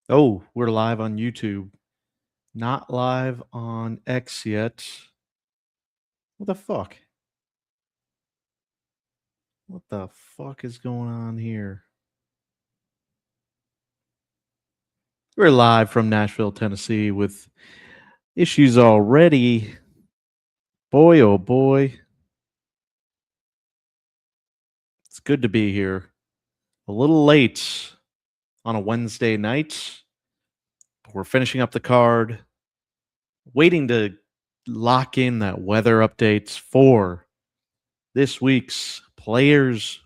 Oh, we're live on YouTube. Not live on X yet. What the fuck? What the fuck is going on here? We're live from Nashville, Tennessee with issues already. Boy, oh boy. It's good to be here. A little late on a Wednesday night. We're finishing up the card, waiting to lock in that weather updates for this week's Players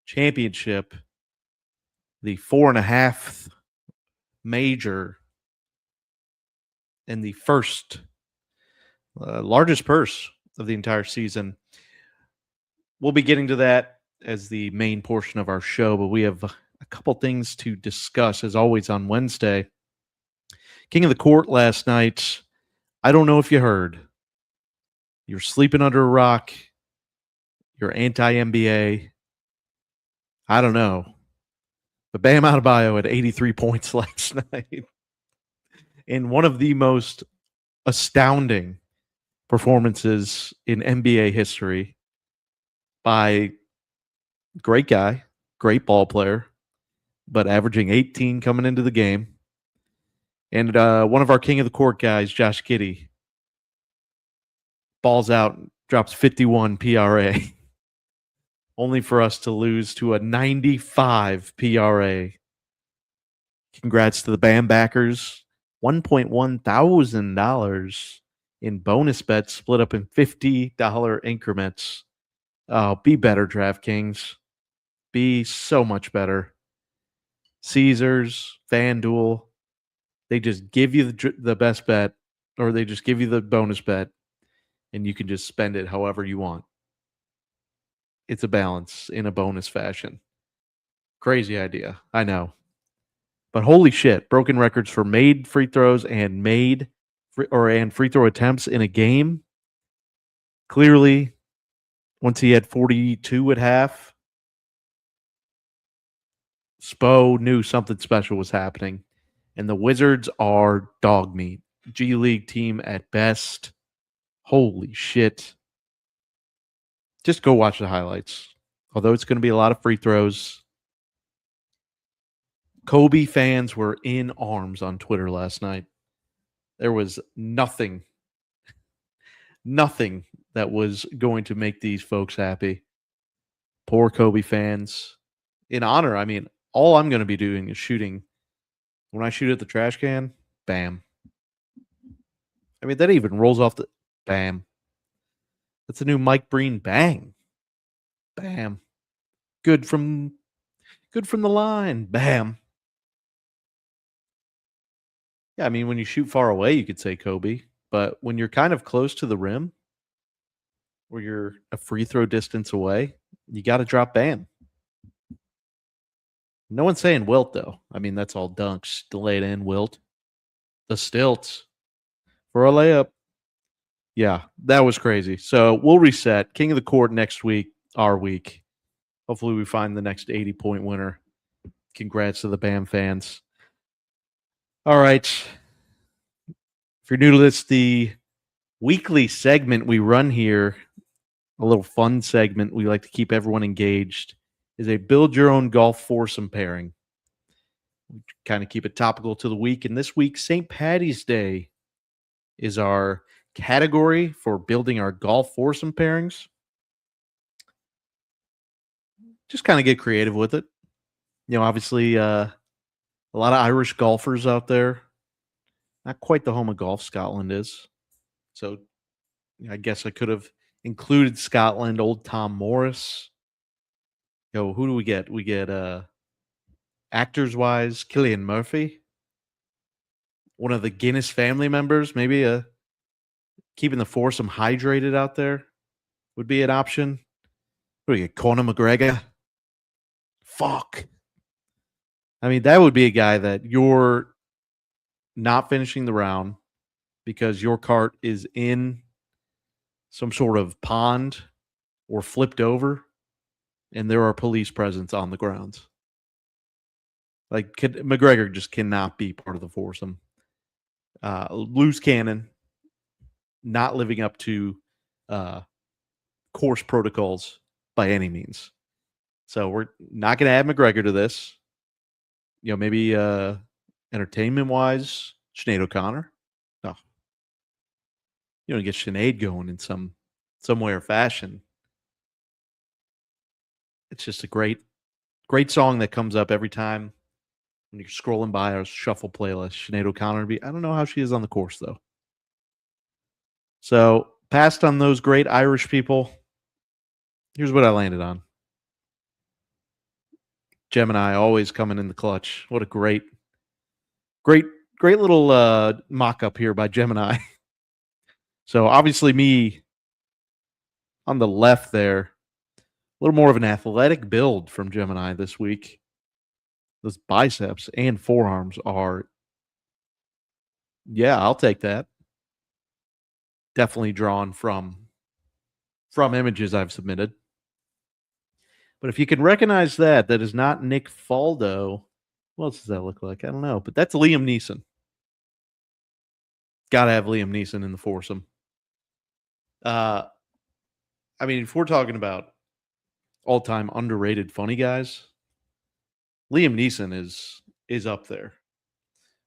Championship, the 4.5 major and the first largest purse of the entire season. We'll be getting to that as the main portion of our show, but we have a couple things to discuss as always on Wednesday. King of the Court last night. I don't know if you heard. You're sleeping under a rock. You're anti NBA. I don't know. But Bam Adebayo had 83 points last night in one of the most astounding performances in NBA history by great guy, great ball player, but averaging 18 coming into the game. And one of our king of the court guys, Josh Giddey, balls out, drops 51 PRA, only for us to lose to a 95 PRA. Congrats to the Bam backers. $1.1 thousand in bonus bets split up in $50 increments. Oh, be better, DraftKings. Be so much better. Caesars, FanDuel, they just give you the best bet, or they just give you the bonus bet, and you can just spend it however you want. It's a balance in a bonus fashion. Crazy idea, I know. But holy shit, broken records for made free throws and free throw attempts in a game. Clearly, once he had 42 at half, Spo knew something special was happening. And the Wizards are dog meat. G League team at best. Holy shit. Just go watch the highlights. Although it's going to be a lot of free throws. Kobe fans were in arms on Twitter last night. There was nothing that was going to make these folks happy. Poor Kobe fans. In honor, I mean, all I'm going to be doing is shooting. When I shoot at the trash can, bam. I mean, that even rolls off the bam. That's a new Mike Breen bang. Bam. Good from the line. Bam. Yeah, I mean, when you shoot far away, you could say Kobe, but when you're kind of close to the rim, or you're a free throw distance away, you got to drop bam. No one's saying Wilt though. I mean, that's all dunks. Delayed in Wilt. The stilts for a layup. Yeah, that was crazy. So we'll reset. King of the Court next week, our week. Hopefully, we find the next 80-point winner. Congrats to the BAM fans. All right. If you're new to this, the weekly segment we run here, a little fun segment we like to keep everyone engaged, is a build your own golf foursome pairing. We kind of keep it topical to the week. And this week, St. Patty's Day is our category for building our golf foursome pairings. Just kind of get creative with it. You know, obviously, a lot of Irish golfers out there. Not quite the home of golf, Scotland is. So I guess I could have included Scotland, old Tom Morris. Yo, who do we get? We get actors wise, Cillian Murphy, one of the Guinness family members, maybe keeping the foursome hydrated out there would be an option. What do we get? Conor McGregor. Fuck. I mean, that would be a guy that you're not finishing the round because your cart is in some sort of pond or flipped over, and there are police presence on the grounds. Like McGregor just cannot be part of the foursome. Loose cannon, not living up to course protocols by any means. So we're not going to add McGregor to this. Maybe entertainment wise, Sinead O'Connor. No, get Sinead going in some way or fashion. It's just a great song that comes up every time when you're scrolling by our shuffle playlist. Sinead O'Connor. I don't know how she is on the course though. So passed on those great Irish people. Here's what I landed on. Gemini always coming in the clutch. What a great little mock-up here by Gemini. So obviously me on the left there, a little more of an athletic build from Gemini this week. Those biceps and forearms are, yeah, I'll take that. Definitely drawn from images I've submitted. But if you can recognize that is not Nick Faldo. What else does that look like? I don't know. But that's Liam Neeson. Got to have Liam Neeson in the foursome. I mean, if we're talking about all-time underrated funny guys, Liam Neeson is up there.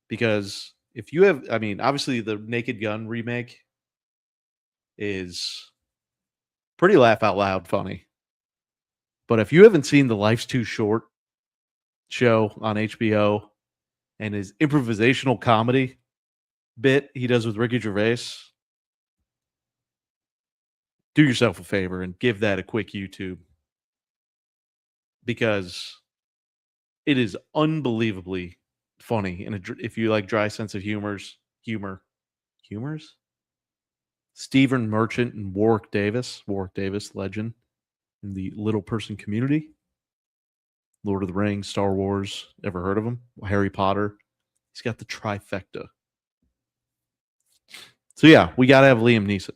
Because if you have, I mean, obviously the Naked Gun remake is pretty laugh out loud funny. But if you haven't seen the Life's Too Short show on HBO and his improvisational comedy bit he does with Ricky Gervais, do yourself a favor and give that a quick YouTube, because it is unbelievably funny. And if you like dry sense of humors, Stephen Merchant and Warwick Davis, legend in the little person community. Lord of the Rings, Star Wars, ever heard of him? Harry Potter. He's got the trifecta. So yeah, we got to have Liam Neeson.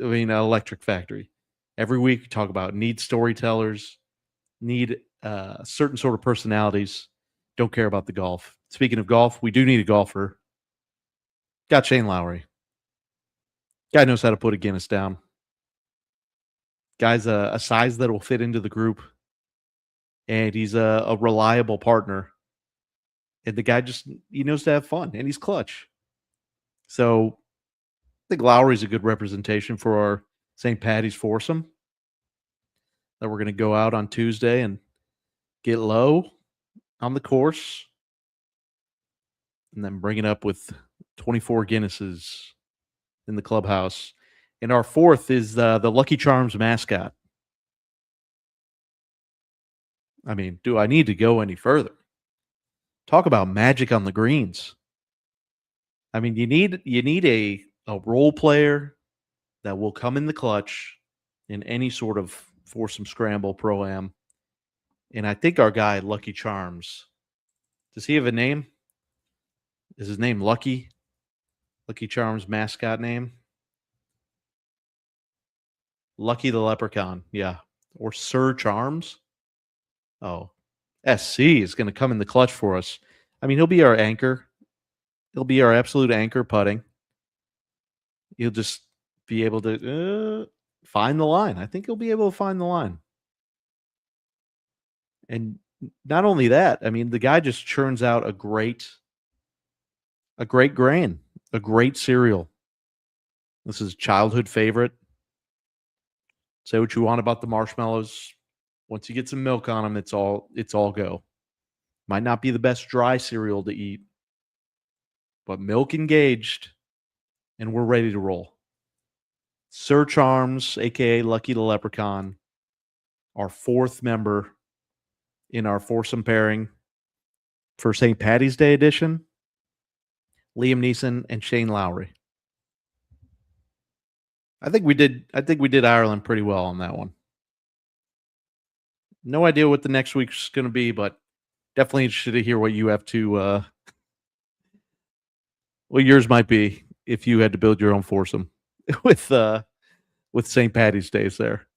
I mean, Electric Factory. Every week we talk about need storytellers, need certain sort of personalities, don't care about the golf. Speaking of golf, we do need a golfer. Got Shane Lowry. Guy knows how to put a Guinness down. Guy's a size that will fit into the group. And he's a reliable partner. And the guy he knows to have fun. And he's clutch. So I think Lowry's a good representation for our St. Paddy's foursome. That we're going to go out on Tuesday and get low on the course. And then bring it up with 24 Guinnesses in the clubhouse. And our fourth is the Lucky Charms mascot. I mean, do I need to go any further? Talk about magic on the greens. I mean, you need a role player that will come in the clutch in any sort of foursome scramble pro-am. And I think our guy, Lucky Charms, does he have a name? Is his name Lucky? Lucky Charms mascot name? Lucky the Leprechaun, yeah. Or Sir Charms? Oh, SC is going to come in the clutch for us. I mean, he'll be our anchor. He'll be our absolute anchor putting. He'll just be able to find the line. I think he'll be able to find the line. And not only that, I mean, the guy just churns out a great grain, a great cereal. This is a childhood favorite. Say what you want about the marshmallows. Once you get some milk on them, it's all go. Might not be the best dry cereal to eat, but milk engaged, and we're ready to roll. Sir Charms, a.k.a. Lucky the Leprechaun, our fourth member in our foursome pairing for St. Paddy's Day edition, Liam Neeson and Shane Lowry. I think we did Ireland pretty well on that one. No idea what the next week's going to be, but definitely interested to hear what you have to, what yours might be if you had to build your own foursome with St. Paddy's Days there.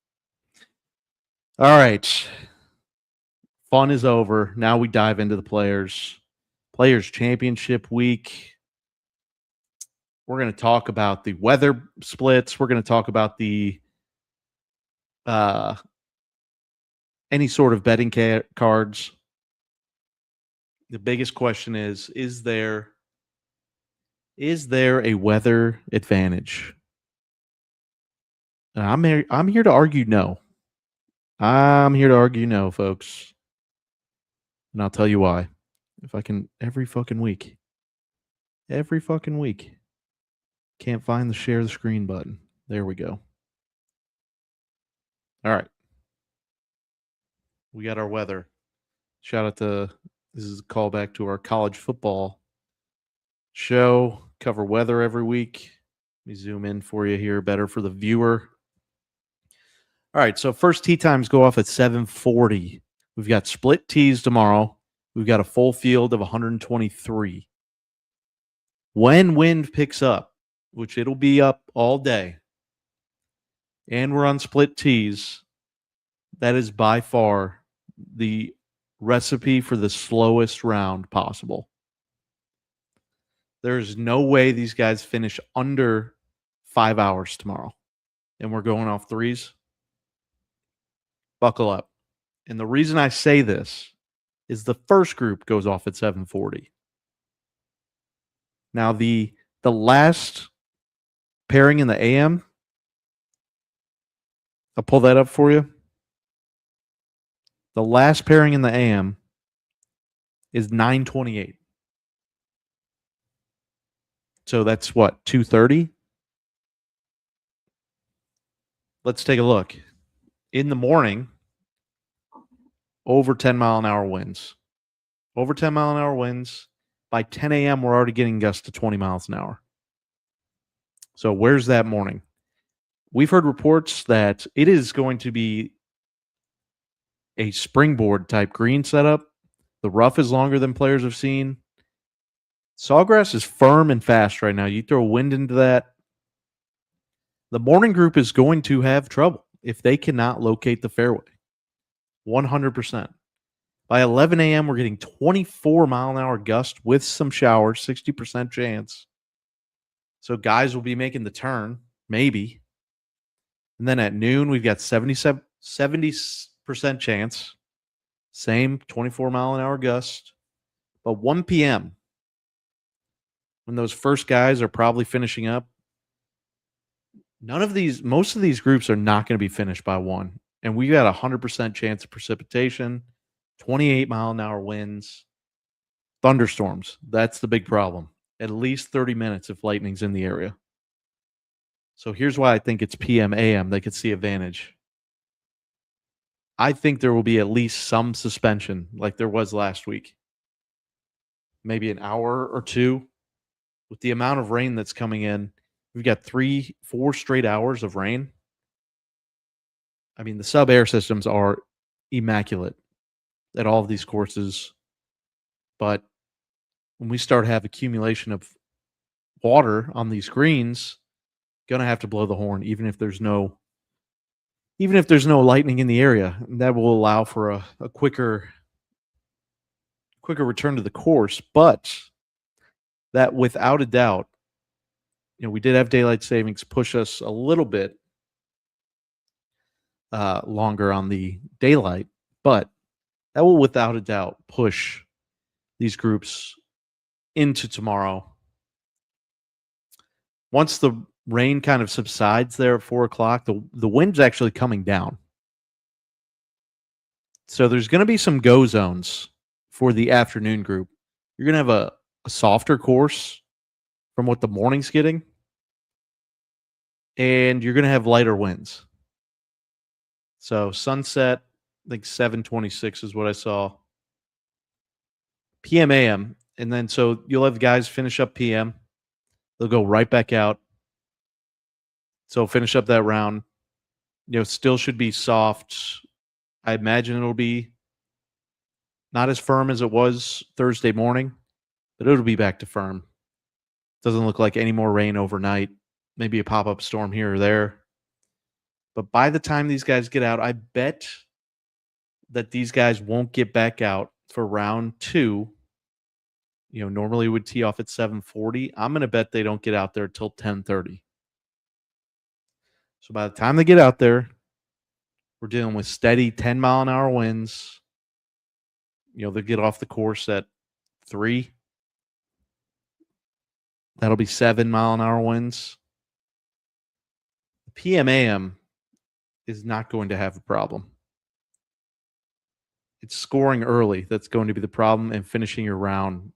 All right. Fun is over. Now we dive into the Players Championship week. We're going to talk about the weather splits. We're going to talk about the any sort of betting cards. The biggest question is there a weather advantage? And I'm here to argue no. I'm here to argue no, folks. And I'll tell you why. If I can every fucking week. Can't find the share the screen button. There we go. All right. We got our weather. Shout out to this is a callback to our college football show. Cover weather every week. Let me zoom in for you here, better for the viewer. All right, so first tee times go off at 7:40. We've got split tees tomorrow. We've got a full field of 123. When wind picks up, which it'll be up all day, and we're on split tees, that is by far the recipe for the slowest round possible. There's no way these guys finish under 5 hours tomorrow. And we're going off threes. Buckle up. And the reason I say this is the first group goes off at 7:40. Now the last pairing in the AM, I'll pull that up for you. The last pairing in the AM is 9:28. So that's what, 2:30? Let's take a look. In the morning, over 10-mile-an-hour winds. Over 10-mile-an-hour winds. By 10 a.m., we're already getting gusts to 20 miles an hour. So where's that morning? We've heard reports that it is going to be a springboard type green setup. The rough is longer than players have seen. Sawgrass is firm and fast right now. You throw wind into that. The morning group is going to have trouble if they cannot locate the fairway. 100%. By 11 a.m., we're getting 24-mile-an-hour gust with some showers, 60% chance. So guys will be making the turn, maybe. And then at noon, we've got 70% chance. Same 24-mile-an-hour gust. But 1 p.m., when those first guys are probably finishing up, most of these groups are not going to be finished by 1. And we got a 100% chance of precipitation, 28-mile-an-hour winds, thunderstorms. That's the big problem. At least 30 minutes if lightning's in the area. So here's why I think it's PM, AM. They could see advantage. I think there will be at least some suspension like there was last week. Maybe an hour or two. With the amount of rain that's coming in, we've got 3-4 straight hours of rain. I mean, the sub-air systems are immaculate at all of these courses. But when we start to have accumulation of water on these greens, gonna have to blow the horn, even if there's no lightning in the area. And that will allow for a quicker return to the course. But that, without a doubt, we did have daylight savings push us a little bit longer on the daylight, but that will without a doubt push these groups into tomorrow. Once the rain kind of subsides there at 4 o'clock, the wind's actually coming down. So there's going to be some go zones for the afternoon group. You're going to have a softer course from what the morning's getting, and you're going to have lighter winds. So sunset, I think 7:26 is what I saw. PM, AM, and then so you'll have guys finish up PM. They'll go right back out. So finish up that round. Still should be soft. I imagine it'll be not as firm as it was Thursday morning, but it'll be back to firm. Doesn't look like any more rain overnight. Maybe a pop-up storm here or there. But by the time these guys get out, I bet that these guys won't get back out for round 2. Normally would tee off at 7:40. I'm gonna bet they don't get out there till 10:30. So by the time they get out there, we're dealing with steady 10-mile-an-hour winds. They'll get off the course at 3. That'll be 7-mile-an-hour winds. The PM/AM is not going to have a problem. It's scoring early that's going to be the problem, and finishing your round.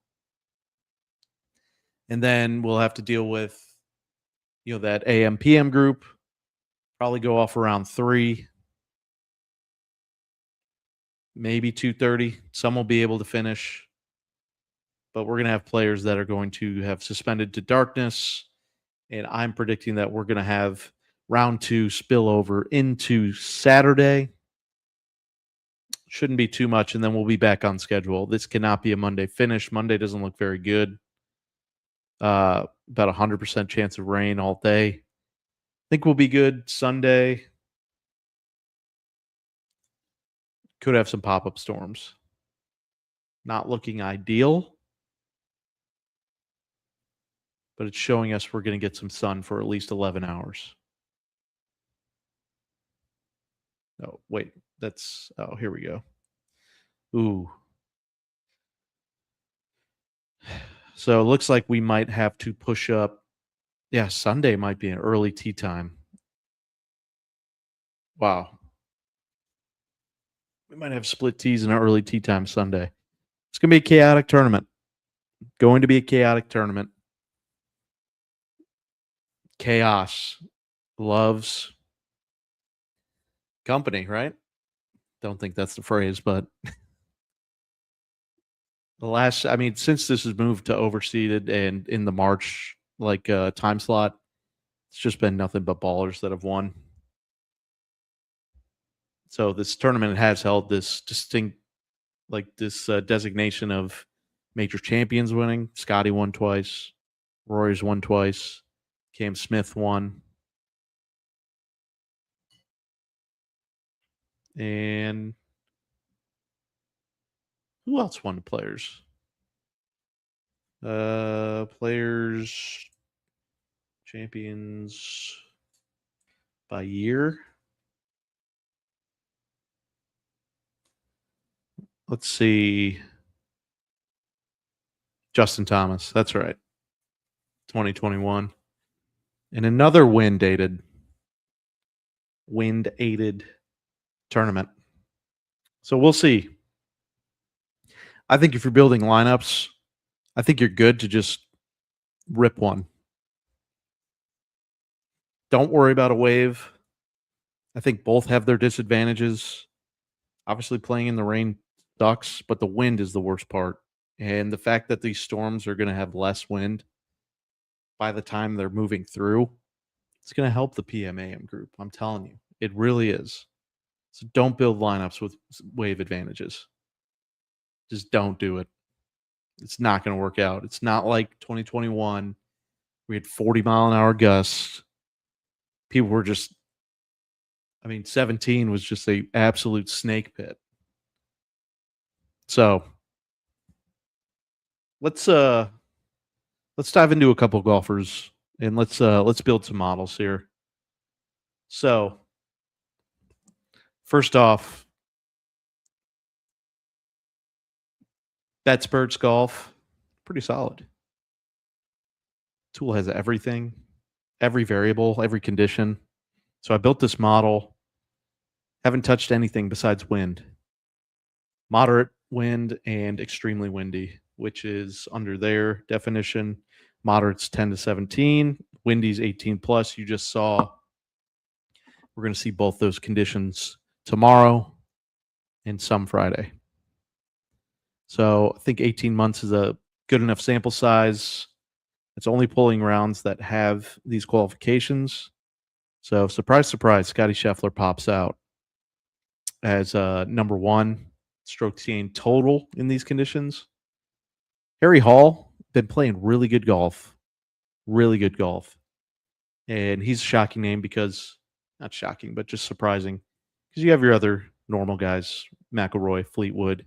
And then we'll have to deal with, that AM/PM group. Probably go off around 3, maybe 2:30. Some will be able to finish, but we're going to have players that are going to have suspended to darkness. And I'm predicting that we're going to have round 2 spill over into Saturday. Shouldn't be too much, and then we'll be back on schedule. This cannot be a Monday finish. Monday doesn't look very good. About 100% chance of rain all day. I think we'll be good Sunday. Could have some pop-up storms. Not looking ideal, but it's showing us we're going to get some sun for at least 11 hours. Oh, wait. Here we go. Ooh. So it looks like we might have to push up. Yeah, Sunday might be an early tee time. Wow. We might have split tees and an early tee time Sunday. It's going to be a chaotic tournament. Chaos loves company, right? Don't think that's the phrase, but since this has moved to overseeded and in the March time slot, it's just been nothing but ballers that have won. So this tournament has held this distinct, designation of major champions winning. Scotty won twice. Rory's won twice. Cam Smith won. And who else won the Players? Players champions by year. Let's see. Justin Thomas. That's right. 2021. And another wind-aided tournament. So we'll see. I think if you're building lineups, I think you're good to just rip one. Don't worry about a wave. I think both have their disadvantages. Obviously, playing in the rain sucks, but the wind is the worst part. And the fact that these storms are going to have less wind by the time they're moving through, it's going to help the PM/AM group. I'm telling you, it really is. So don't build lineups with wave advantages. Just don't do it. It's not going to work out. It's not like 2021. We had 40-mile-an-hour gusts. People were just, 17 was just a absolute snake pit. So let's dive into a couple golfers and let's build some models here. So first off, BetSperts Golf, pretty solid. Tool has everything, every variable, every condition. So I built this model. Haven't touched anything besides wind. Moderate wind and extremely windy, which is under their definition. Moderate's 10 to 17, windy's 18 plus. You just saw. We're going to see both those conditions tomorrow and some Friday. So I think 18 months is a good enough sample size. It's only pulling rounds that have these qualifications. So surprise, surprise, Scotty Scheffler pops out as number 1 stroke gain total in these conditions. Harry Hall been playing really good golf. And he's a shocking name because, not shocking, but just surprising. Because you have your other normal guys, McIlroy, Fleetwood,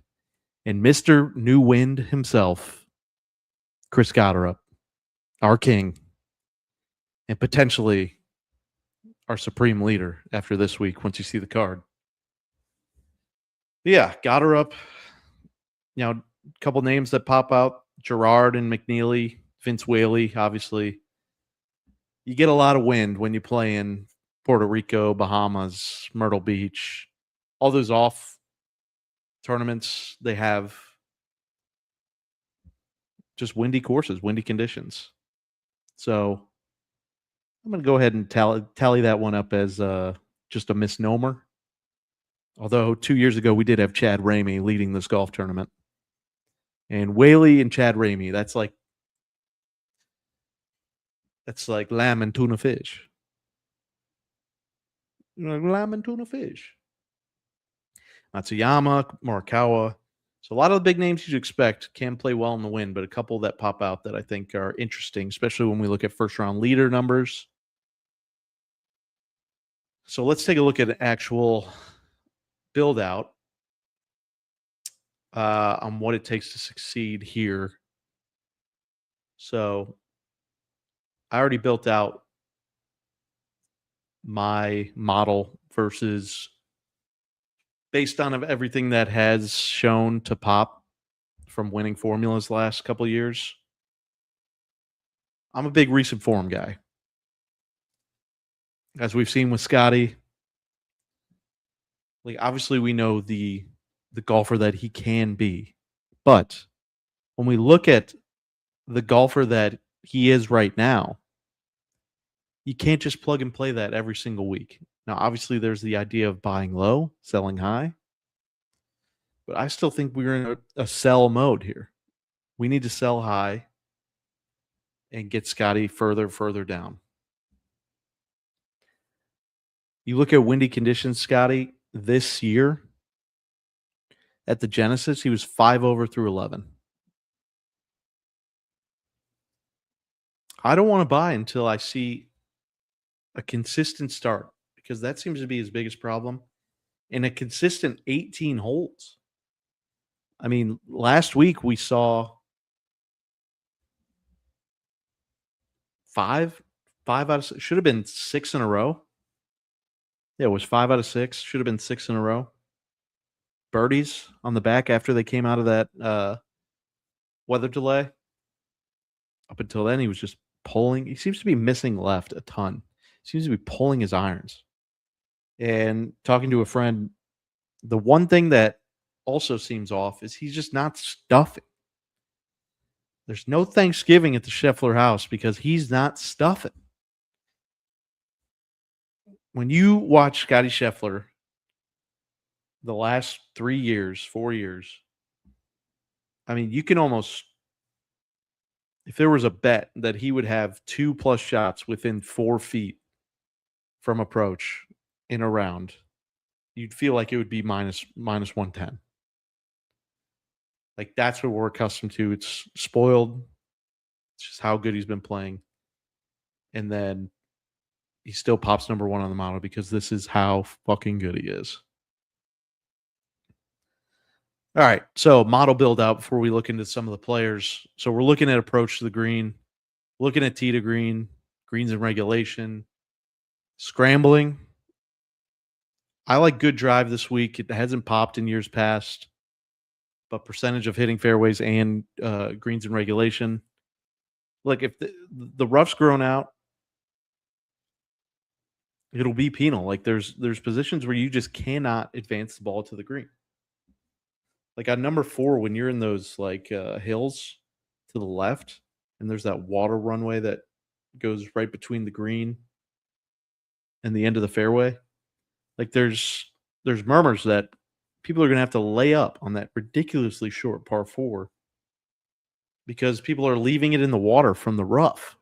and Mr. New Wind himself, Chris Gotterup, our king, and potentially our supreme leader after this week once you see the card. Yeah, Gotterup, a couple names that pop out, Gerard and McNeely, Vince Whaley, obviously. You get a lot of wind when you play in Puerto Rico, Bahamas, Myrtle Beach, all those off tournaments. They have just windy courses, windy conditions. So I'm going to go ahead and tally that one up as just a misnomer. Although 2 years ago we did have Chad Ramey leading this golf tournament. And Whaley and Chad Ramey, that's like lamb and tuna fish. Lamb and tuna fish. Matsuyama, Morikawa. So a lot of the big names you'd expect can play well in the wind, but a couple that pop out that I think are interesting, especially when we look at first round leader numbers. So let's take a look at an actual build out on what it takes to succeed here. So I already built out my model versus based on everything that has shown to pop from winning formulas last couple of years. I'm a big recent form guy. As we've seen with Scotty, like obviously we know the golfer that he can be. But when we look at the golfer that he is right now, you can't just plug and play that every single week. Now, obviously, there's the idea of buying low, selling high. But I still think we're in a sell mode here. We need to sell high and get Scotty further down. You look at windy conditions, Scotty, this year at the Genesis, he was 5 over through 11. I don't want to buy until I see a consistent start because that seems to be his biggest problem. And a consistent 18 holes. I mean, last week we saw five out of six, should have been 6 in a row. Yeah, it was 5 out of 6. Should have been 6 in a row. Birdies on the back after they came out of that weather delay. Up until then, he was just pulling. He seems to be missing left a ton. Seems to be pulling his irons. And talking to a friend, the one thing that also seems off is he's just not stuffing. There's no Thanksgiving at the Scheffler house because he's not stuffing. When you watch Scotty Scheffler the last 3 years, 4 years, I mean, you can almost, if there was a bet that he would have 2+ shots within 4 feet from approach in a round, you'd feel like it would be minus 110. Like that's what we're accustomed to. It's spoiled. It's just how good he's been playing. And then he still pops number 1 on the model because this is how fucking good he is. All right, so model build out before we look into some of the players. So we're looking at approach to the green, looking at tee to green, greens in regulation, scrambling. I like good drive this week. It hasn't popped in years past, but percentage of hitting fairways and greens in regulation. Like if the rough's grown out, it'll be penal. Like there's positions where you just cannot advance the ball to the green. Like on number 4, when you're in those like hills to the left, and there's that water runway that goes right between the green and the end of the fairway. Like there's murmurs that people are going to have to lay up on that ridiculously short par 4 because people are leaving it in the water from the rough.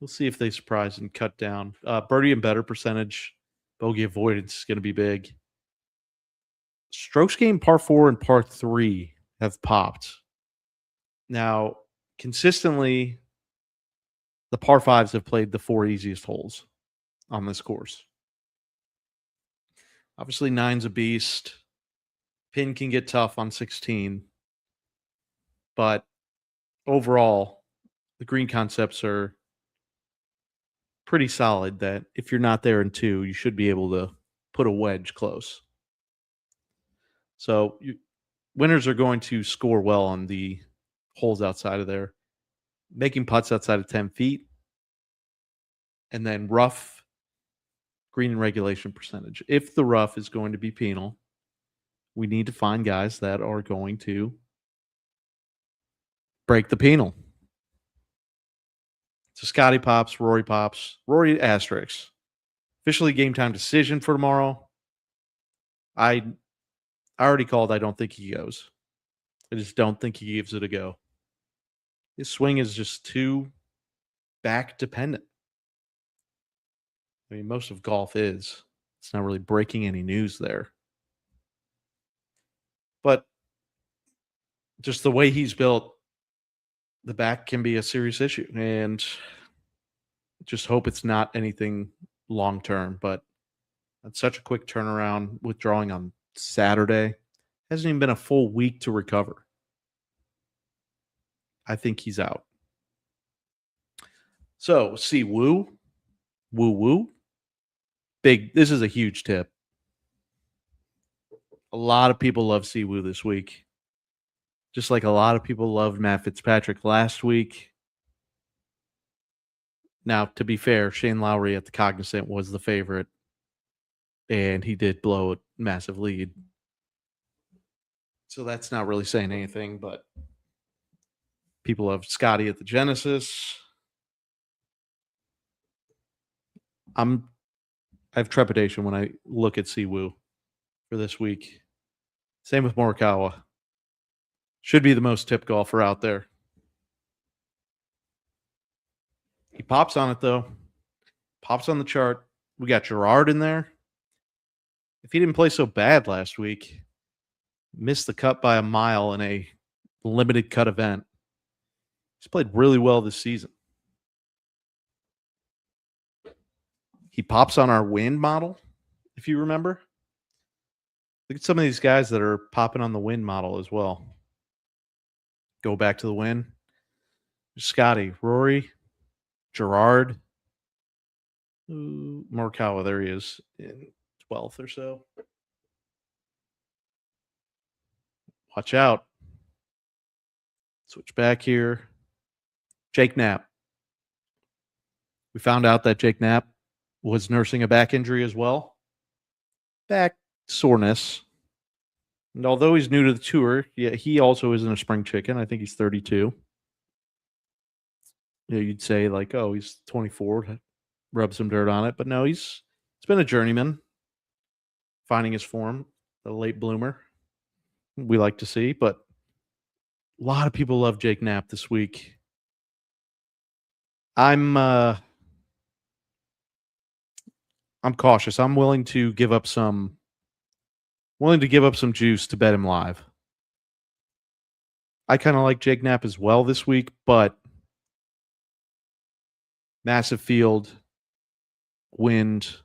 We'll see if they surprise and cut down. Birdie and better percentage, bogey avoidance is going to be big. Strokes gained par 4 and par 3 have popped. Now, consistently, the par 5s have played the 4 easiest holes on this course. Obviously, nine's a beast. Pin can get tough on 16, but overall, the green concepts are pretty solid that if you're not there in two, you should be able to put a wedge close. So winners are going to score well on the holes outside of there, making putts outside of 10 feet, and then rough, green and regulation percentage. If the rough is going to be penal, we need to find guys that are going to break the penal. So Scotty pops, Rory asterisks. Officially game time decision for tomorrow. I already called. I don't think he goes. I just don't think he gives it a go. His swing is just too back dependent. I mean, most of golf is. It's not really breaking any news there. But just the way he's built, the back can be a serious issue. And just hope it's not anything long term. But that's such a quick turnaround, withdrawing on Saturday. Hasn't even been a full week to recover. I think he's out. So, Si Woo. Woo. Big. This is a huge tip. A lot of people love Si Woo this week. Just like a lot of people loved Matt Fitzpatrick last week. Now, to be fair, Shane Lowry at the Cognizant was the favorite, and he did blow a massive lead. So that's not really saying anything, but people love Scotty at the Genesis. I have trepidation when I look at Si Woo for this week. Same with Morikawa. Should be the most tipped golfer out there. He pops on it, though. Pops on the chart. We got Gerard in there. If he didn't play so bad last week, missed the cut by a mile in a limited cut event, he's played really well this season. He pops on our wind model, if you remember. Look at some of these guys that are popping on the wind model as well. Go back to the win. Scotty, Rory, Gerard, Morikawa. There he is in 12th or so. Watch out. Switch back here. Jake Knapp. We found out that Jake Knapp was nursing a back injury as well. Back soreness. And although he's new to the tour, yeah, he also isn't a spring chicken. I think he's 32. You'd say like, oh, he's 24, rub some dirt on it. But no, he's been a journeyman, finding his form, a late bloomer. We like to see, but a lot of people love Jake Knapp this week. I'm cautious. I'm willing to give up some juice to bet him live. I kind of like Jake Knapp as well this week, but massive field, wind.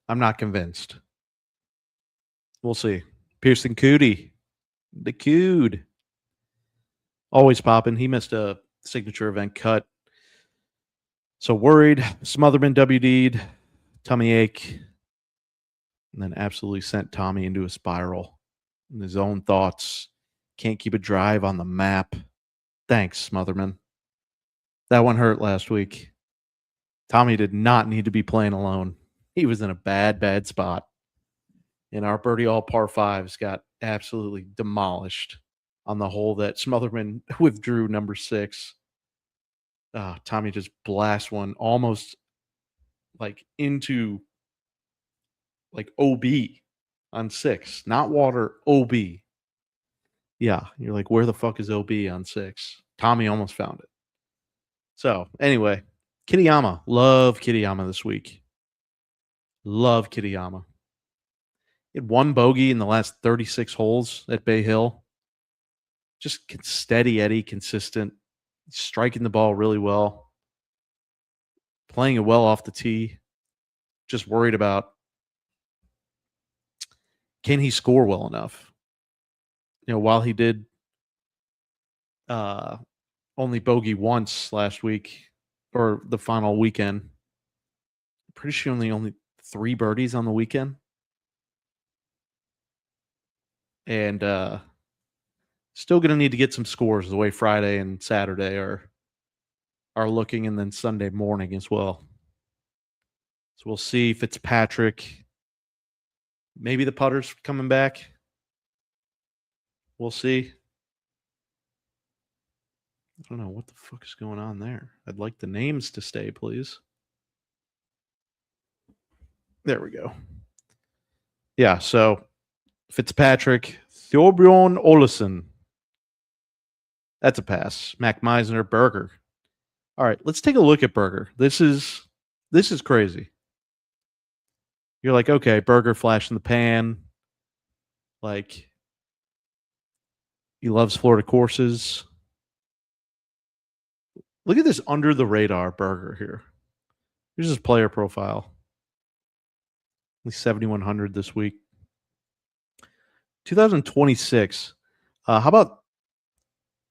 I'm not convinced. We'll see. Pearson Cootie. The Cood. Always popping. He missed a signature event cut. So worried. Smotherman WD'd. Tummy ache. And then absolutely sent Tommy into a spiral. In his own thoughts. Can't keep a drive on the map. Thanks, Smotherman. That one hurt last week. Tommy did not need to be playing alone. He was in a bad spot. And our birdie all par fives got absolutely demolished on the hole that Smotherman withdrew, number 6. Tommy just blasts one almost like into like OB on 6. Not water, OB. Yeah, you're like, where the fuck is OB on 6? Tommy almost found it. So, anyway, Kitayama. Love Kitayama this week. Love Kitayama. He had one bogey in the last 36 holes at Bay Hill. Just steady Eddie, consistent, striking the ball really well, playing it well off the tee. Just worried about can he score well enough? While he did uh, only bogey once last week or the final weekend, pretty sure only 3 birdies on the weekend. And still going to need to get some scores the way Friday and Saturday are looking, and then Sunday morning as well. So we'll see. Fitzpatrick, maybe the putter's coming back. We'll see. I don't know what the fuck is going on there. I'd like the names to stay, please. There we go. Yeah, so Fitzpatrick, Thorbjorn Olesen. That's a pass. Mac Meisner, Berger. All right, let's take a look at Berger. This is crazy. You're like, okay, Berger flash in the pan. Like, he loves Florida courses. Look at this under the radar Berger here. Here's his player profile. Only 7,100 this week. 2026. How about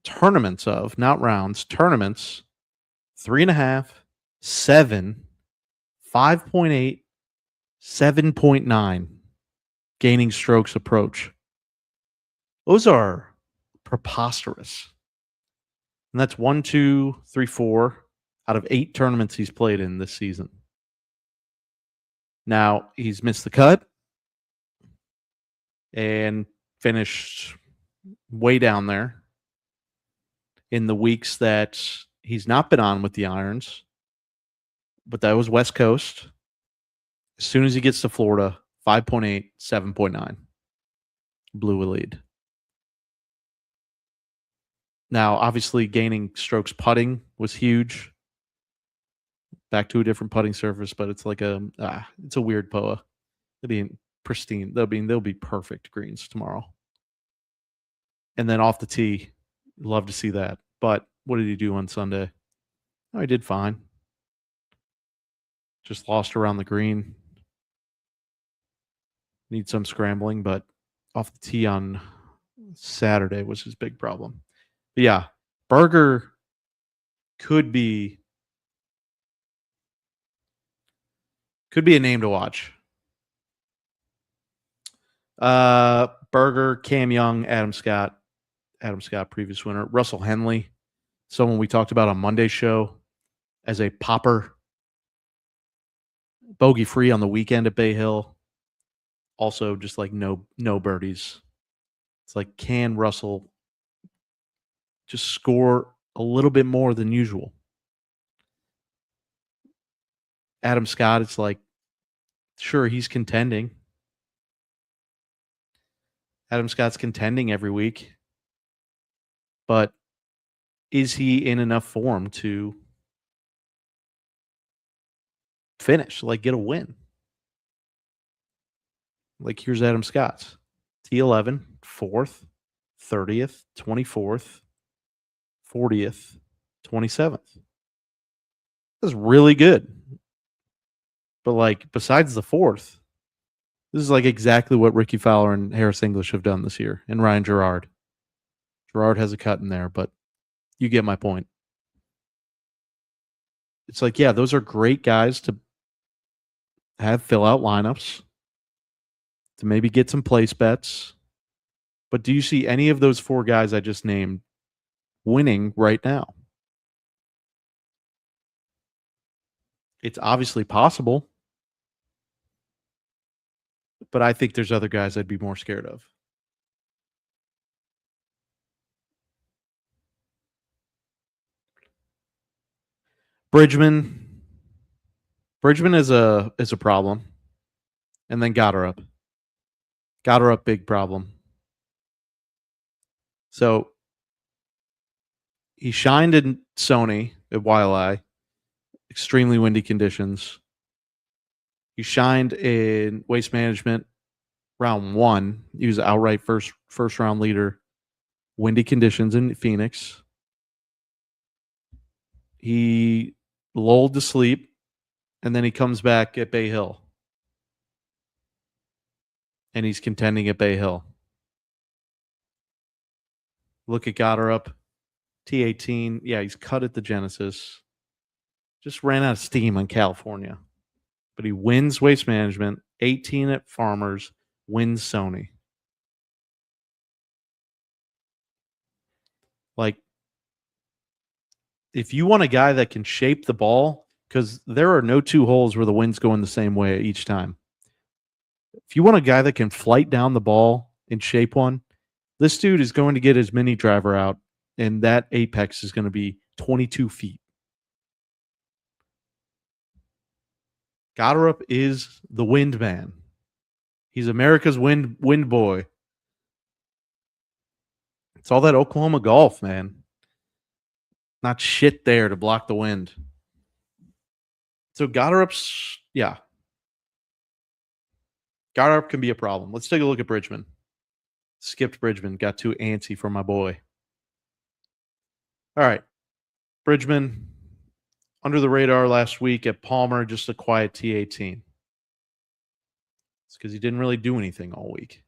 tournaments of, not rounds, tournaments? 3.5, 7, 5.8, 7.9 gaining strokes approach. Those are preposterous. And that's 1, 2, 3, 4 out of 8 tournaments he's played in this season. Now, he's missed the cut and finished way down there in the weeks that he's not been on with the irons. But that was West Coast. As soon as he gets to Florida, 5.8, 7.9. Blew a lead. Now, obviously, gaining strokes putting was huge. Back to a different putting surface, but it's like it's a weird POA. They'll be pristine. They'll be perfect greens tomorrow. And then off the tee, love to see that. But what did he do on Sunday? Oh, he did fine. Just lost around the green. Need some scrambling, but off the tee on Saturday was his big problem. But yeah, Berger could be a name to watch. Berger, Cam Young, Adam Scott, previous winner. Russell Henley, someone we talked about on Monday's show as a popper. Bogey free on the weekend at Bay Hill. Also, just like no birdies. It's like, can Russell just score a little bit more than usual? Adam Scott, it's like, sure, he's contending. Adam Scott's contending every week. But is he in enough form to finish, like get a win? Like, here's Adam Scott's. T11, 4th, 30th, 24th, 40th, 27th. That's really good. But, like, besides the 4th, this is like exactly what Ricky Fowler and Harris English have done this year, and Ryan Gerard. Gerard has a cut in there, but you get my point. It's like, yeah, those are great guys to have fill out lineups, to maybe get some place bets. But do you see any of those 4 guys I just named winning right now? It's obviously possible, but I think there's other guys I'd be more scared of. Bridgman is a problem. And then Goddard up, big problem. So he shined in Sony at Waialae, extremely windy conditions. He shined in Waste Management round 1. He was outright first round leader. Windy conditions in Phoenix. He lulled to sleep, and then he comes back at Bay Hill. and he's contending at Bay Hill. Look at Goddard T18. Yeah, he's cut at the Genesis. Just ran out of steam on California. But he wins Waste Management, 18 at Farmers, wins Sony. Like, if you want a guy that can shape the ball, because there are no two holes where the wind's going the same way each time. If you want a guy that can flight down the ball and shape one, this dude is going to get his mini driver out, and that apex is going to be 22 feet. Goddard is the wind man. He's America's wind boy. It's all that Oklahoma golf, man. Not shit there to block the wind. So Goddard's, yeah. Goddard can be a problem. Let's take a look at Bridgman. Skipped Bridgman. Got too antsy for my boy. All right. Bridgman, under the radar last week at Palmer, just a quiet T18. It's because he didn't really do anything all week.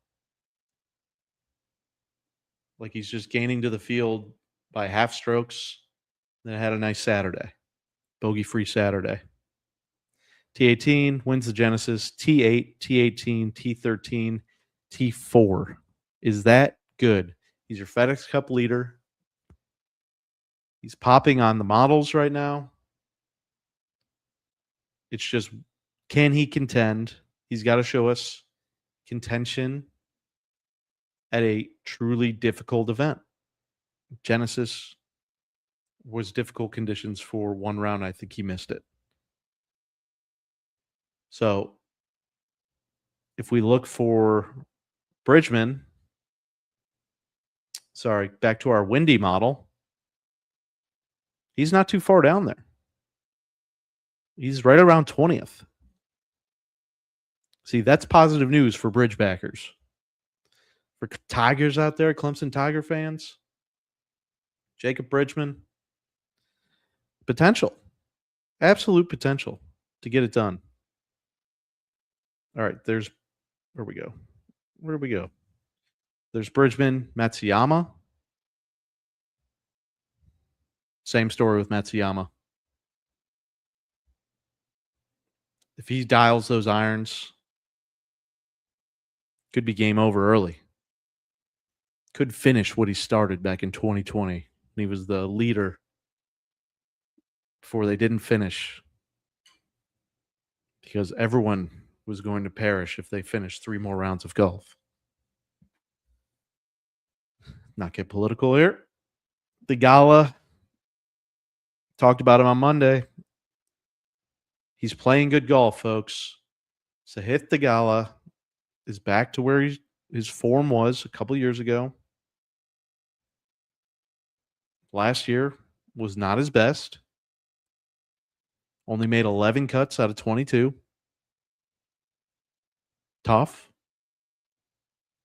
Like he's just gaining to the field by half strokes. Then had a nice Saturday. Bogey-free Saturday. T18 wins the Genesis. T8, T18, T13, T4. Is that good? He's your FedEx Cup leader. He's popping on the models right now. It's just, can he contend? He's got to show us contention at a truly difficult event. Genesis was difficult conditions for one round. I think he missed it. So if we look for Bridgman, back to our windy model, he's not too far down there. He's right around 20th. See, that's positive news for bridge backers. For Tigers out there, Clemson Tiger fans, Jacob Bridgman, potential, absolute potential to get it done. All right, where we go? Where do we go? There's Bridgman, Matsuyama. Same story with Matsuyama. If he dials those irons, could be game over early. Could finish what he started back in 2020. He was the leader before they didn't finish because everyone was going to perish if they finished 3 more rounds of golf. Not get political here. The Gala, talked about him on Monday. He's playing good golf, folks. Sahith Theegala is back to where his form was a couple years ago. Last year was not his best. Only made 11 cuts out of 22. Tough.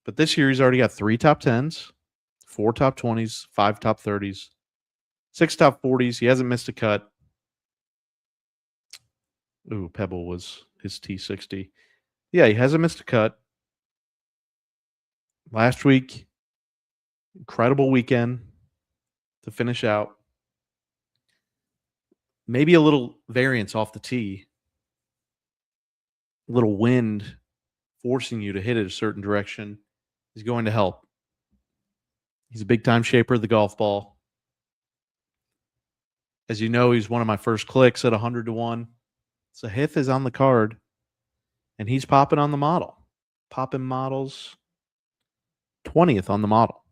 But this year he's already got 3 top 10s, 4 top 20s, 5 top 30s, 6 top 40s. He hasn't missed a cut. Ooh, Pebble was his T60. Yeah, he hasn't missed a cut. Last week, incredible weekend to finish out. Maybe a little variance off the tee. A little wind forcing you to hit it a certain direction is going to help. He's a big-time shaper of the golf ball. As you know, he's one of my first clicks at 100-1. Sahith is on the card, and he's popping on the model. Popping models. 20th on the model.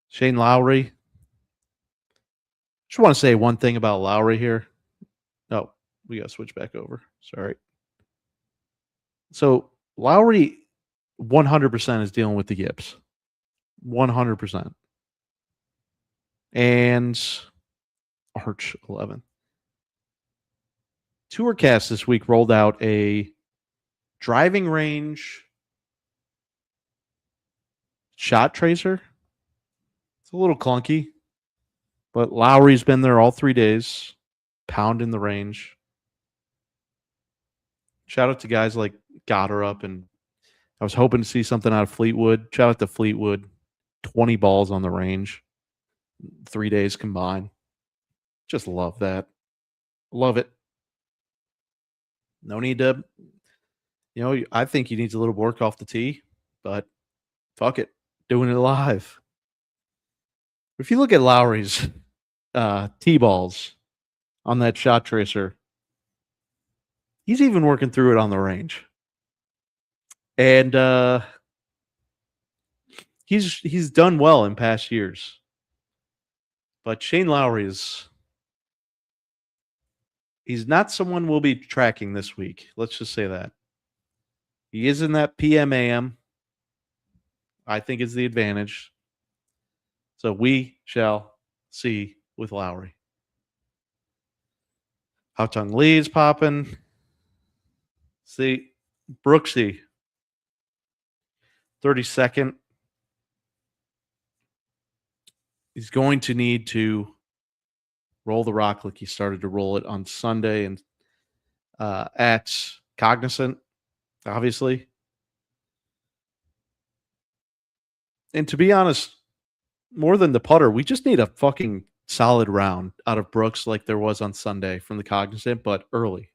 Shane Lowry. Just want to say one thing about Lowry here. Oh, we got to switch back over. Sorry. So Lowry 100% is dealing with the yips. 100%. And Arch 11. Tourcast this week rolled out a driving range shot tracer. It's a little clunky, but Lowry's been there all 3 days, pounding the range. Shout out to guys like Goddard and I was hoping to see something out of Fleetwood. Shout out to Fleetwood. 20 balls on the range, 3 days combined. Just love that. Love it. No need to, I think he needs a little work off the tee, but fuck it. Doing it live. If you look at Lowry's tee balls on that shot tracer, he's even working through it on the range. And he's done well in past years. But Shane Lowry he's not someone we'll be tracking this week. Let's just say that. He is in that PM/AM. I think is the advantage. So we shall see with Lowry. Haotong Lee is popping. See, Brooksy, 32nd. He's going to need to roll the rock like he started to roll it on Sunday and at Cognizant, obviously. And to be honest, more than the putter, we just need a fucking solid round out of Brooks like there was on Sunday from the Cognizant, but early.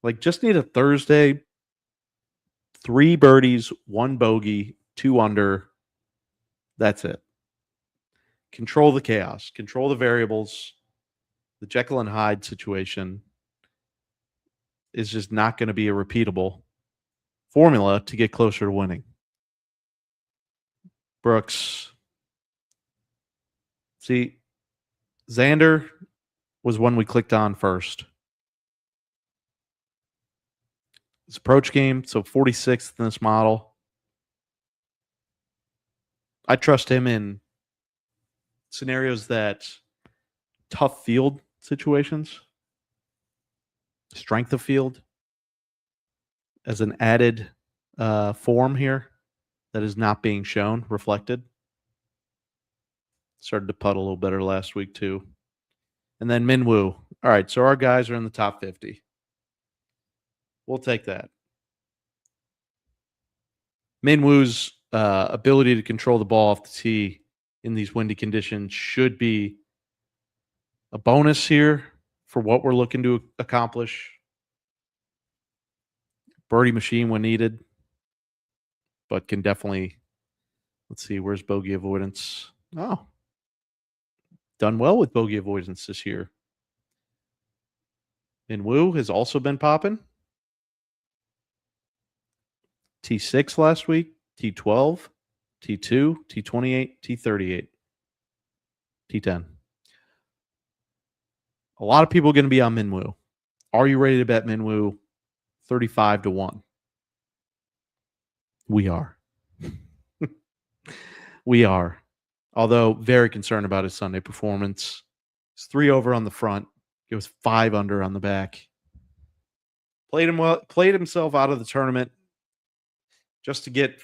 Like, just need a Thursday, 3 birdies, 1 bogey, 2 under. That's it. Control the chaos. Control the variables. The Jekyll and Hyde situation is just not going to be a repeatable formula to get closer to winning. Brooks. See, Xander was one we clicked on first. His approach game, so 46th in this model. I trust him in scenarios that tough field situations, strength of field as an added form here that is not being shown, reflected. Started to putt a little better last week too. And then Minwoo. All right, so our guys are in the top 50. We'll take that. Minwoo's ability to control the ball off the tee in these windy conditions should be a bonus here for what we're looking to accomplish. Birdie machine when needed, but can definitely, let's see, where's bogey avoidance? Oh, done well with bogey avoidance this year. Minwoo has also been popping. T6 last week, T12, T2, T28, T38, T10. A lot of people are going to be on Minwoo. Are you ready to bet Minwoo 35-1? We are. We are. Although very concerned about his Sunday performance. He's 3 over on the front. He was 5 under on the back. Played himself out of the tournament just to get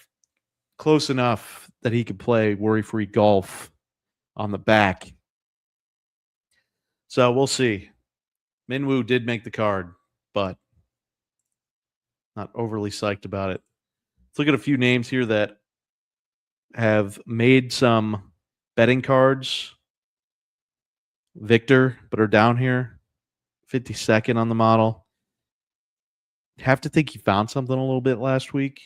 close enough that he could play worry-free golf on the back. So we'll see. Minwoo did make the card, but not overly psyched about it. Let's look at a few names here that have made some betting cards. Victor, but are down here. 52nd on the model. Have to think he found something a little bit last week.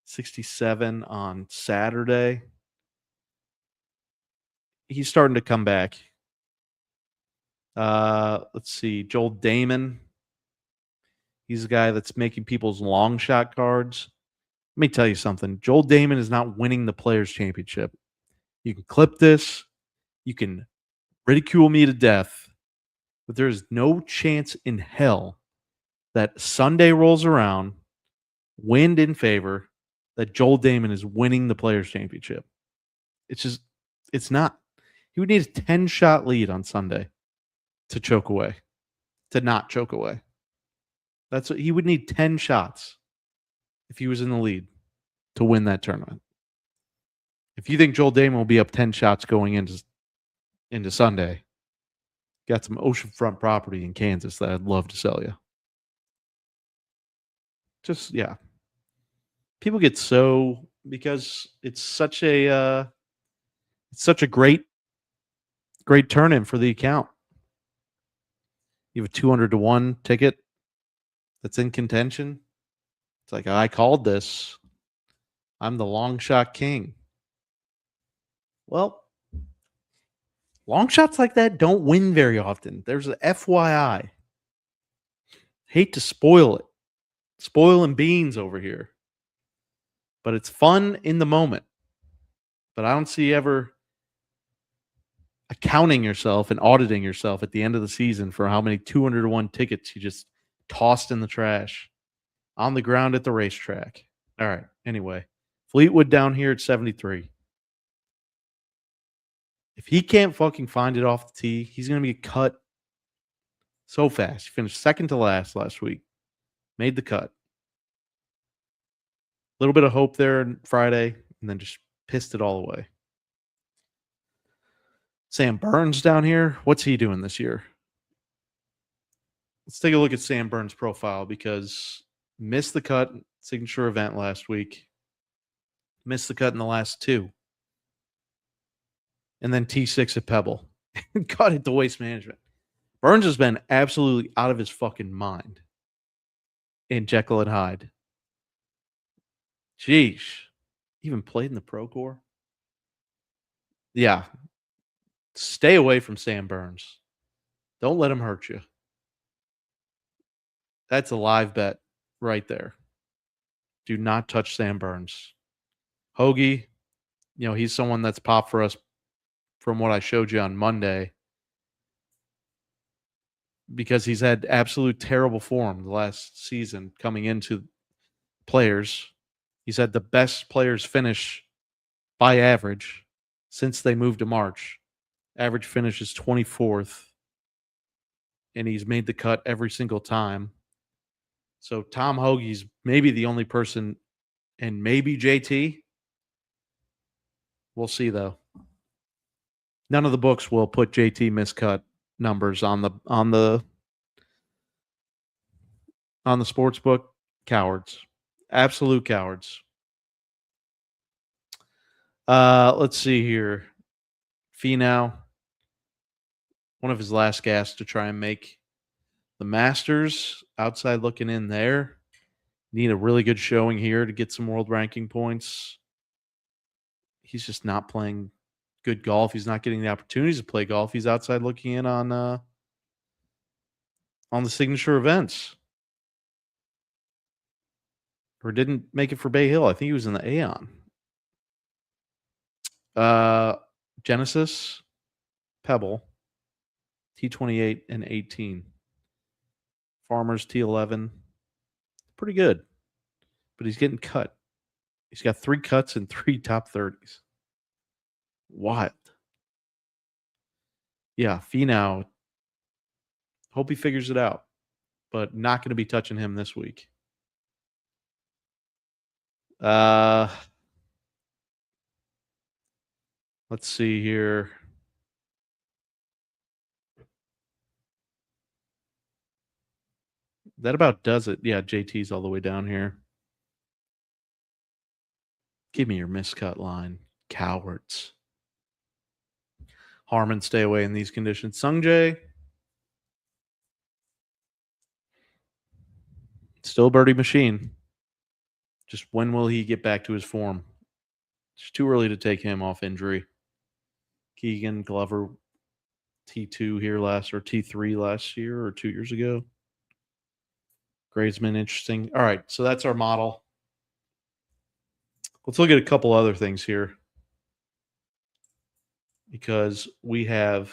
67 on Saturday. He's starting to come back. Let's see. Joel Damon. He's a guy that's making people's long shot cards. Let me tell you something. Joel Damon is not winning the Players' Championship. You can clip this. You can ridicule me to death. But there is no chance in hell that Sunday rolls around, wind in favor, that Joel Damon is winning the Players' Championship. It's not. He would need a 10-shot lead on Sunday to choke away, to not choke away. That's what he would need 10 shots if he was in the lead to win that tournament. If you think Joel Damon will be up 10 shots going into Sunday, got some oceanfront property in Kansas that I'd love to sell you. Just yeah. People get so because it's such a great turn in for the account. You have a 200 to 1 ticket that's in contention. It's like I called this. I'm the long shot king. Well, long shots like that don't win very often. There's a FYI. Hate to spoil it. Spoiling beans over here. But it's fun in the moment. But I don't see ever accounting yourself and auditing yourself at the end of the season for how many 200 to 1 tickets you just tossed in the trash on the ground at the racetrack. All right. Anyway, Fleetwood down here at 73. If he can't fucking find it off the tee, he's going to be cut so fast. He finished second to last week. Made the cut. A little bit of hope there on Friday, and then just pissed it all away. Sam Burns down here. What's he doing this year? Let's take a look at Sam Burns' profile because missed the cut signature event last week. Missed the cut in the last two. And then T6 at Pebble. Got it to Waste Management. Burns has been absolutely out of his fucking mind in Jekyll and Hyde. Jeez. Even played in the Pro Tour? Yeah. Stay away from Sam Burns. Don't let him hurt you. That's a live bet right there. Do not touch Sam Burns. Hoagie, he's someone that's popped for us from what I showed you on Monday because he's had absolute terrible form the last season coming into players. He's had the best players finish by average since they moved to March. Average finish is 24th, and he's made the cut every single time. So Tom Hoagie's maybe the only person, and maybe JT. We'll see, though. None of the books will put JT miscut numbers on the sports book. Cowards. Absolute cowards. Let's see here. Finau, one of his last gasps to try and make the Masters. Outside looking in there. Need a really good showing here to get some world ranking points. He's just not playing good golf. He's not getting the opportunities to play golf. He's outside looking in on the signature events. Or didn't make it for Bay Hill. I think he was in the Aon. Genesis, Pebble, T28 and 18. Farmers T11. Pretty good. But he's getting cut. He's got 3 cuts and 3 top 30s. Wild. Yeah, Finau. Hope he figures it out. But not going to be touching him this week. Let's see here. That about does it. Yeah, JT's all the way down here. Give me your miscut line. Cowards. Harmon, stay away in these conditions. Sungjae. Still birdie machine. Just when will he get back to his form? It's too early to take him off injury. Keegan, Glover, T2 here T3 last year or 2 years ago. Gradesman, interesting. All right, so that's our model. Let's look at a couple other things here because we have,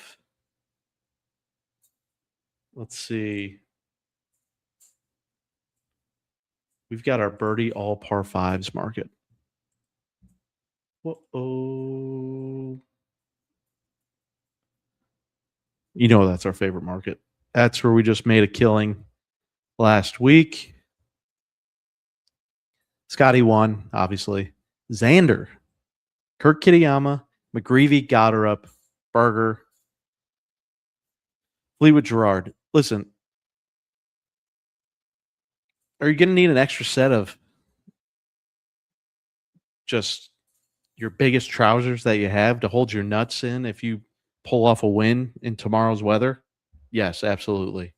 let's see. We've got our birdie all par 5s market. Whoa. That's our favorite market. That's where we just made a killing last week. Scotty won, obviously. Xander, Kurt Kitayama, McGreevy, Goddard, Berger, Fleetwood Gerard. Listen, are you going to need an extra set of just your biggest trousers that you have to hold your nuts in if you pull off a win in tomorrow's weather? Yes, absolutely.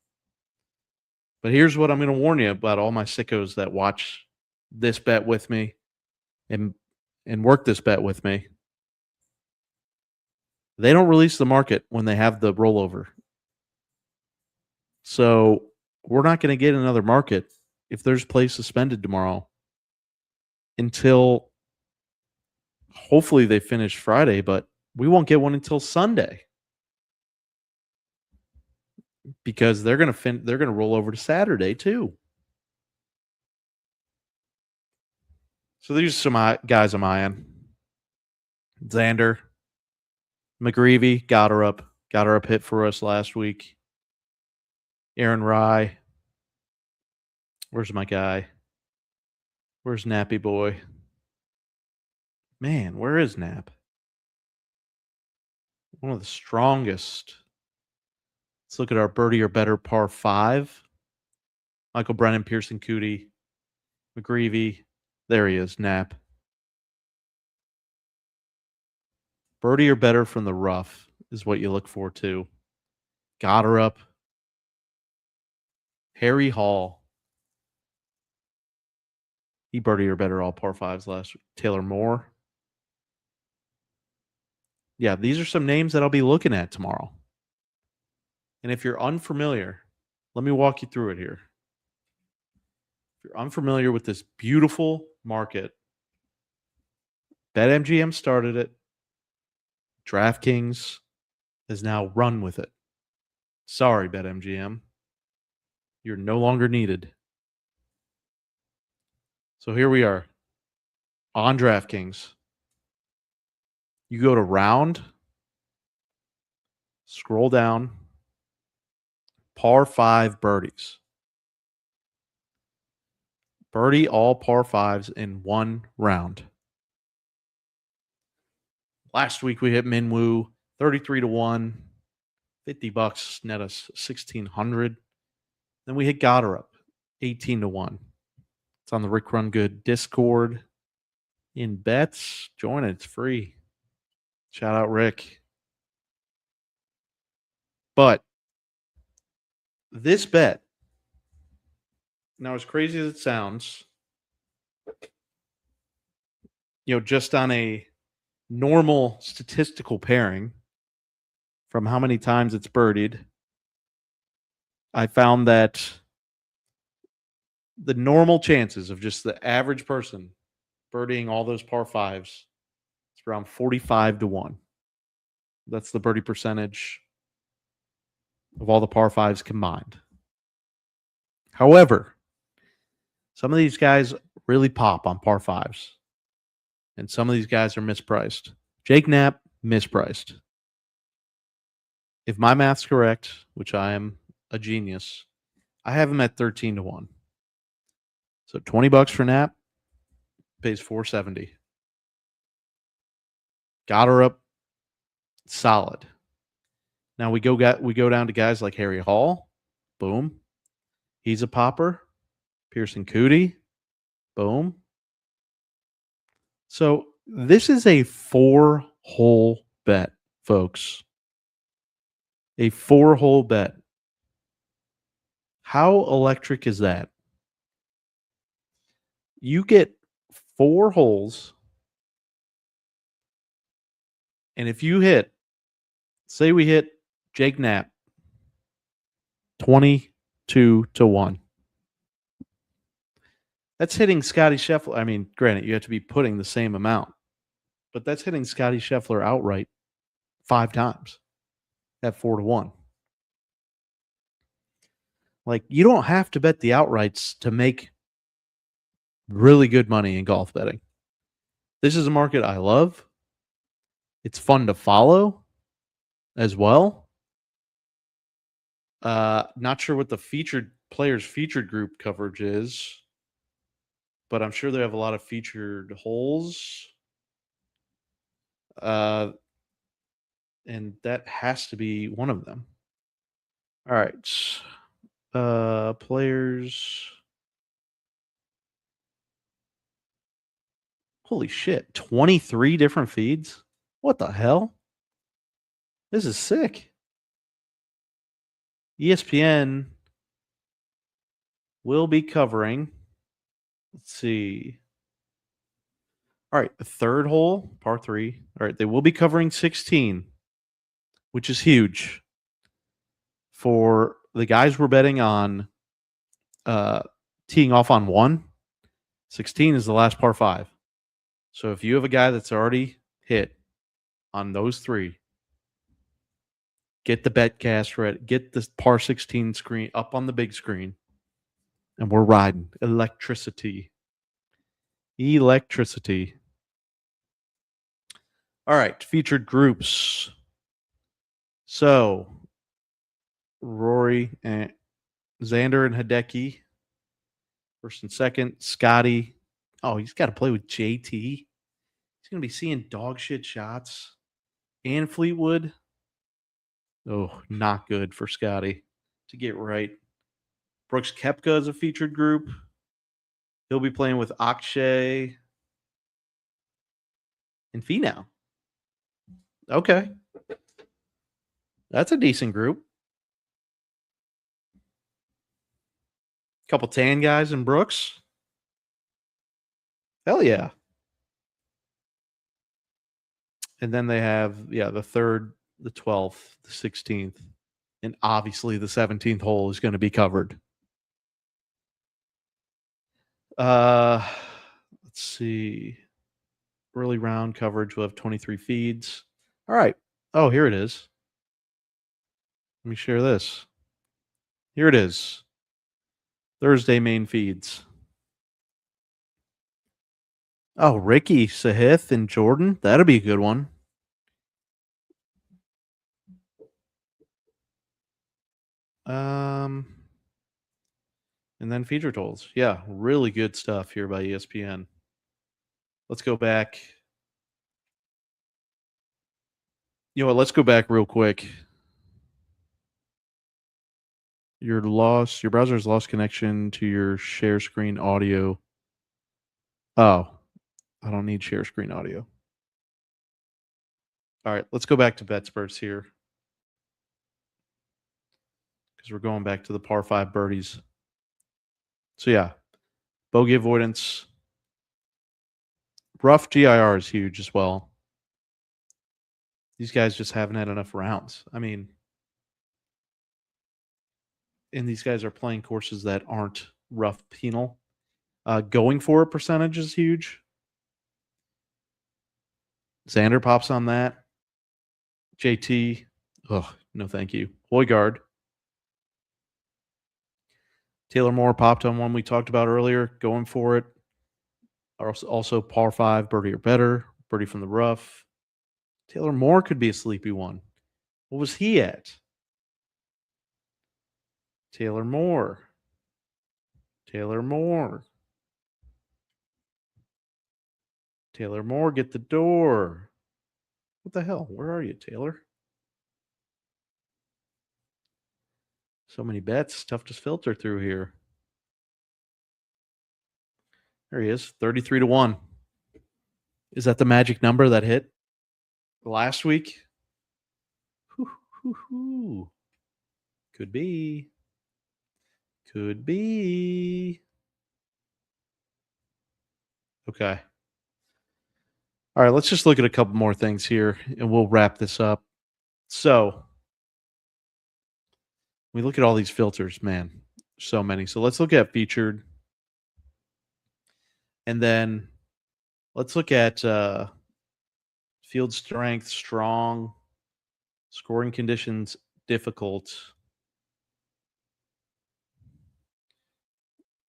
But here's what I'm going to warn you about all my sickos that watch this bet with me and work this bet with me. They don't release the market when they have the rollover. So we're not going to get another market if there's play suspended tomorrow until hopefully they finish Friday, but we won't get one until Sunday because they're going to roll over to Saturday too. So these are some guys I'm eyeing. Xander, McGreevy got her up hit for us last week. Aaron Rye. Where's my guy? Where's Nappy Boy? Man, where is Nap? One of the strongest. Let's look at our birdie or better par 5. Michael Brennan, Pearson Cootie, McGreevy. There he is, Nap. Birdie or better from the rough is what you look for too. Got her up. Harry Hall. He birdie or better all par 5s last week. Taylor Moore. Yeah, these are some names that I'll be looking at tomorrow. And if you're unfamiliar, let me walk you through it here. If you're unfamiliar with this beautiful market, BetMGM started it. DraftKings has now run with it. Sorry, BetMGM. You're no longer needed. So here we are on DraftKings. You go to round, scroll down, par 5 birdies. Birdie all par 5s in one round. Last week we hit Minwoo 33-1, $50 net us 1,600. Then we hit Goddard 18-1. It's on the Rick Run Good Discord. In bets, join it. It's free. Shout out Rick. But this bet, now as crazy as it sounds, just on a normal statistical pairing from how many times it's birdied, I found that the normal chances of just the average person birdieing all those par 5s, it's around 45-1. That's the birdie percentage of all the par 5s combined. However, some of these guys really pop on par 5s, and some of these guys are mispriced. Jake Knapp, mispriced. If my math's correct, which I am a genius, I have him at 13-1. So $20 for Knapp pays $470. Got her up, solid. Now we go down to guys like Harry Hall, boom. He's a popper. Pearson Cootie, boom. So this is a 4-hole bet, folks. A 4-hole bet. How electric is that? You get 4 holes, and if you hit, say we hit Jake Knapp, 22-1. That's hitting Scotty Scheffler. I mean, granted, you have to be putting the same amount, but that's hitting Scotty Scheffler outright 5 times at 4-1. Like, you don't have to bet the outrights to make really good money in golf betting. This is a market I love. It's fun to follow as well. Not sure what the players featured group coverage is, but I'm sure they have a lot of featured holes. And that has to be one of them. All right. Players Holy shit. 23 different feeds? What the hell? This is sick. ESPN will be covering, let's see. All right, the third hole, par 3. All right, they will be covering 16, which is huge. For the guys we're betting on teeing off on 1, 16 is the last par 5. So if you have a guy that's already hit on those 3, get the betcast ready. Get the par 16 screen up on the big screen. And we're riding. Electricity. All right, featured groups. So Rory and Xander and Hideki, first and second. Scotty. Oh, he's got to play with JT. He's going to be seeing dog shit shots. And Fleetwood. Oh, not good for Scotty to get right. Brooks Koepka is a featured group. He'll be playing with Akshay and Finau. Okay. That's a decent group. Couple tan guys and Brooks. Hell yeah. And then they have, the 3rd, the 12th, the 16th. And obviously the 17th hole is going to be covered. Let's see. Early round coverage will have 23 feeds. All right. Oh, here it is. Let me share this. Here it is. Thursday main feeds. Oh, Ricky, Sahith, and Jordan. That'll be a good one. And then feature totals. Yeah, really good stuff here by ESPN. Let's go back. You know what? Let's go back real quick. Your browser's lost connection to your share screen audio. Oh, I don't need share screen audio. All right, let's go back to BetSperts here. Because we're going back to the par 5 birdies. So yeah, bogey avoidance. Rough GIR is huge as well. These guys just haven't had enough rounds. I mean, and these guys are playing courses that aren't rough penal. Going for a percentage is huge. Xander pops on that. JT, oh, no thank you. Højgaard. Taylor Moore popped on one we talked about earlier, going for it. Also par 5, birdie or better, birdie from the rough. Taylor Moore could be a sleepy one. What was he at? Taylor Moore. Taylor Moore, get the door. What the hell? Where are you, Taylor? So many bets. Tough to filter through here. There he is, 33-1. Is that the magic number that hit last week? Could be. Okay. All right, let's just look at a couple more things here and we'll wrap this up. So, we look at all these filters, man. So many. So, let's look at featured. And then let's look at field strength, strong, scoring conditions, difficult,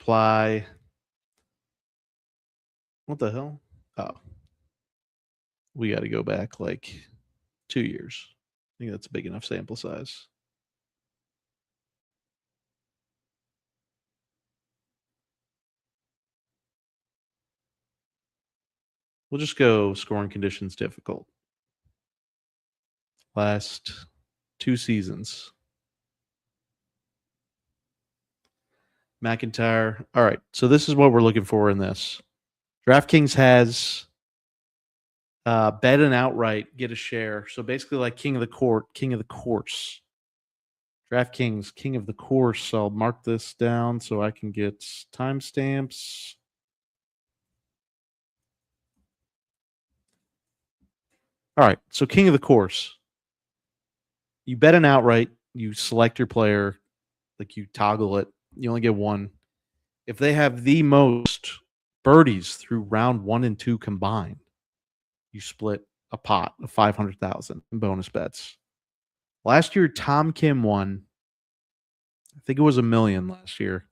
apply. What the hell? Oh. We got to go back like 2 years. I think that's a big enough sample size. We'll just go scoring conditions difficult. Last 2 seasons. McIntyre. All right. So this is what we're looking for in this. DraftKings has Bet and outright, get a share. So basically, like king of the court, king of the course. DraftKings, king of the course. I'll mark this down so I can get timestamps. All right. So king of the course. You bet an outright. You select your player, like you toggle it. You only get one. If they have the most birdies through round 1 and 2 combined, you split a pot of 500,000 in bonus bets. Last year, Tom Kim won. I think it was $1 million last year.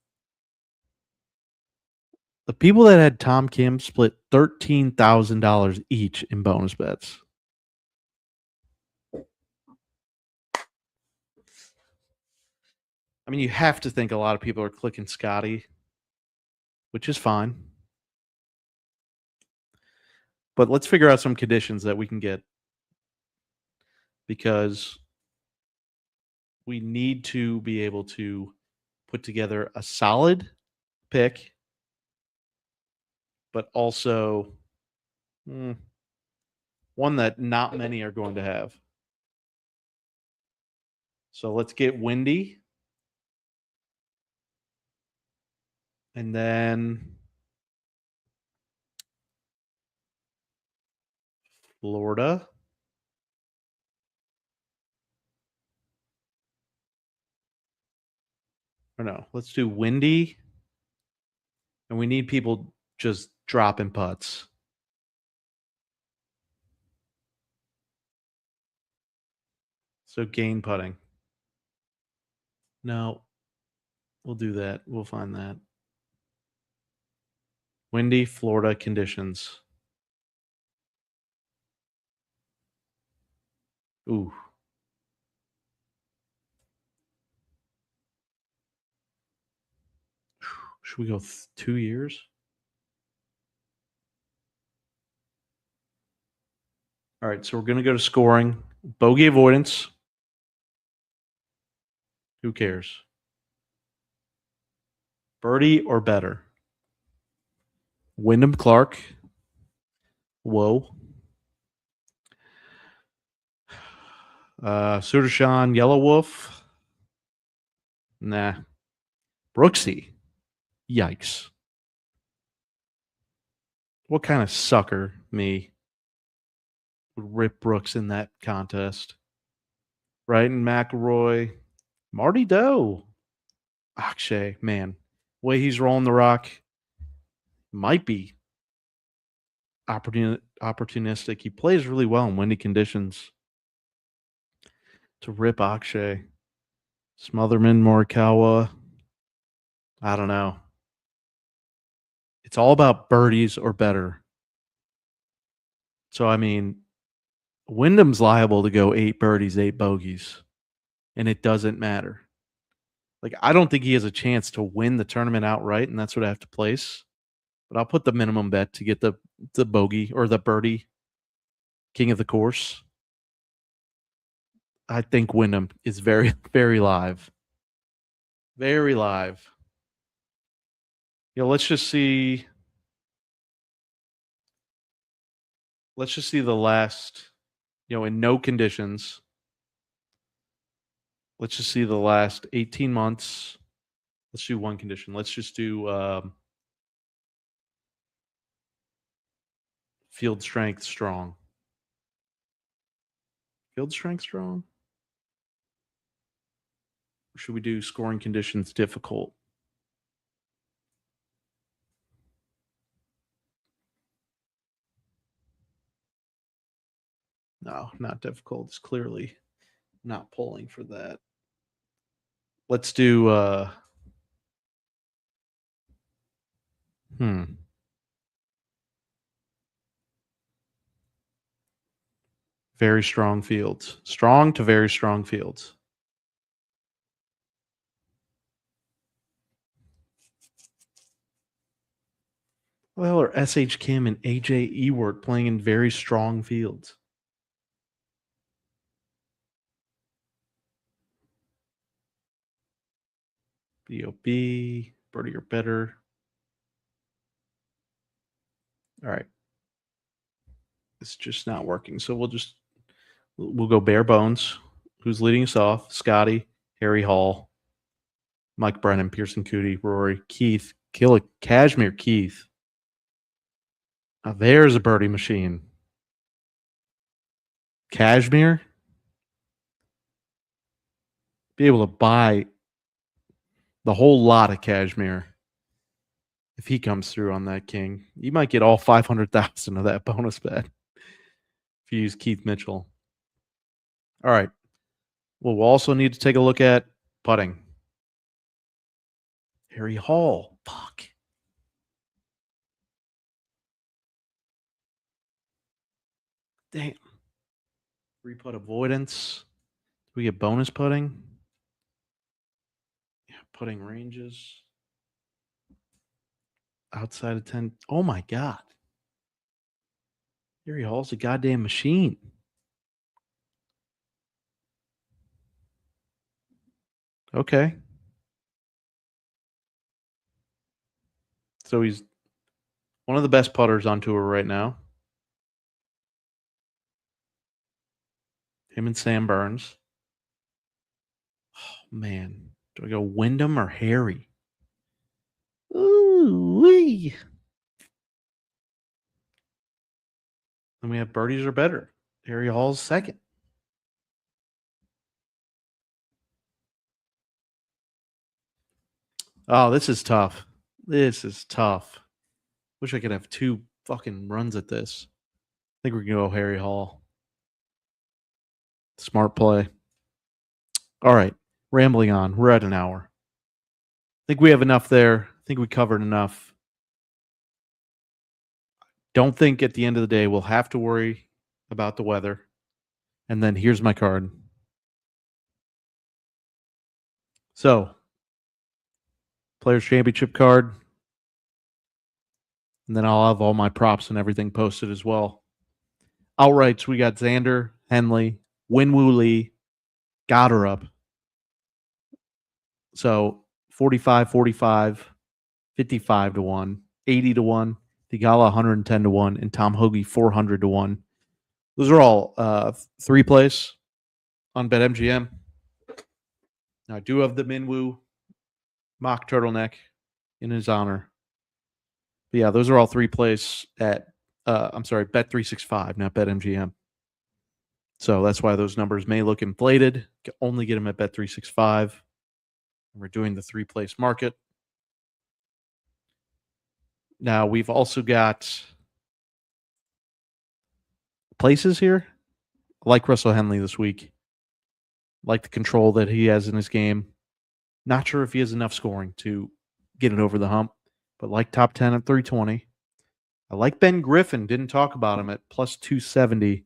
The people that had Tom Kim split $13,000 each in bonus bets. I mean, you have to think a lot of people are clicking Scotty, which is fine. But let's figure out some conditions that we can get because we need to be able to put together a solid pick, but also one that not many are going to have. So let's get windy. And then Florida. Or no, let's do windy. And we need people just dropping putts. So gain putting. No, we'll do that. We'll find that. Windy, Florida conditions. Ooh. Should we go 2 years? All right, so we're going to go to scoring. Bogey avoidance. Who cares? Birdie or better? Wyndham Clark. Whoa. Sudarshan, Yellow Wolf. Nah. Brooksy. Yikes. What kind of sucker, me, would rip Brooks in that contest? Right? And McElroy. Marty Doe. Akshay, man. Way he's rolling the rock might be opportunistic. He plays really well in windy conditions. To rip Akshay. Smotherman, Morikawa. I don't know. It's all about birdies or better. So, I mean, Wyndham's liable to go 8 birdies, 8 bogeys, and it doesn't matter. Like, I don't think he has a chance to win the tournament outright, and that's what I have to place. But I'll put the minimum bet to get the bogey or the birdie king of the course. I think Wyndham is very, very live. Very live. Let's just see. Let's just see the last, in no conditions. Let's just see the last 18 months. Let's do one condition. Let's just do field strength strong. Field strength strong? Or should we do scoring conditions difficult? No, not difficult. It's clearly not pulling for that. Let's do very strong fields. Strong to very strong fields. Well, are S.H. Kim and A.J. Ewart playing in very strong fields? B.O.B. Birdie or better. All right. It's just not working. So we'll go bare bones. Who's leading us off? Scotty, Harry Hall, Mike Brennan, Pearson Cootie, Rory, Keith, Cashmere Keith. Now there's a birdie machine. Cashmere? Be able to buy the whole lot of Cashmere if he comes through on that king. You might get all 500,000 of that bonus bet if you use Keith Mitchell. All right. Well, we'll also need to take a look at putting. Harry Hall. Fuck. Damn. Three-putt avoidance. Do we get bonus putting? Yeah, putting ranges. Outside of 10. Oh, my God. Harry Hall's a goddamn machine. Okay. So he's one of the best putters on tour right now. Him and Sam Burns. Oh, man. Do I go Wyndham or Harry? Ooh-wee. Then we have birdies are better. Harry Hall's second. Oh, this is tough. This is tough. Wish I could have two fucking runs at this. I think we're going to go Harry Hall. Smart play. All right. Rambling on. We're at an hour. I think we have enough there. I think we covered enough. Don't think at the end of the day we'll have to worry about the weather. And then here's my card. So, Players Championship card. And then I'll have all my props and everything posted as well. Outrights, we got Xander, Henley, Winwoo Lee, Goddard. So 45, 45, 55 to 1, 80 to 1, Thigala 110 to 1, and Tom Hoagie 400 to 1. Those are all three plays on BetMGM. Now, I do have the Minwoo mock turtleneck in his honor. But yeah, those are all three plays at, Bet365, not BetMGM. So that's why those numbers may look inflated. You can only get them at Bet365. We're doing the three-place market. Now, we've also got places here. I like Russell Henley this week. I like the control that he has in his game. Not sure if he has enough scoring to get it over the hump, but like top 10 at 320. I like Ben Griffin. Didn't talk about him at plus 270.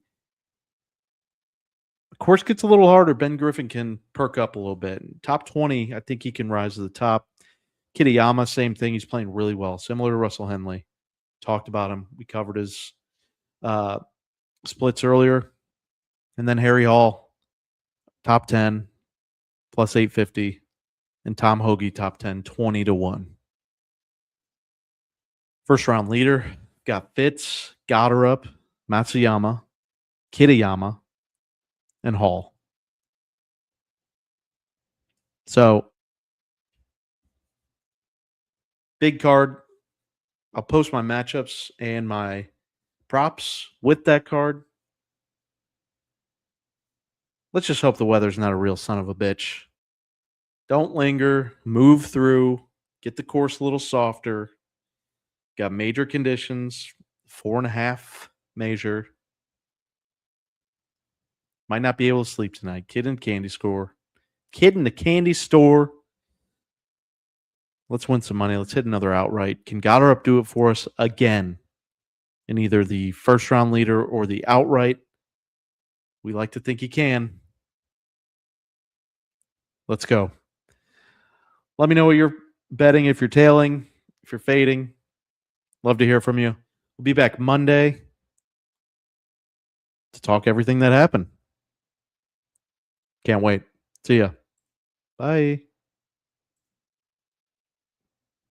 The course gets a little harder. Ben Griffin can perk up a little bit. Top 20, I think he can rise to the top. Kitayama, same thing. He's playing really well, similar to Russell Henley. Talked about him. We covered his splits earlier. And then Harry Hall, top 10, plus 850. And Tom Hoagie, top 10, 20 to 1. First round leader, got Fitz, Goddard, Matsuyama, Kitayama, and Hall. So, big card. I'll post my matchups and my props with that card. Let's just hope the weather's not a real son of a bitch. Don't linger. Move through. Get the course a little softer. Got major conditions. 4.5 major. Might not be able to sleep tonight. Kid in the candy store. Let's win some money. Let's hit another outright. Can Goddard do it for us again in either the first round leader or the outright? We like to think he can. Let's go. Let me know what you're betting, if you're tailing, if you're fading. Love to hear from you. We'll be back Monday to talk everything that happened. Can't wait. See ya. Bye.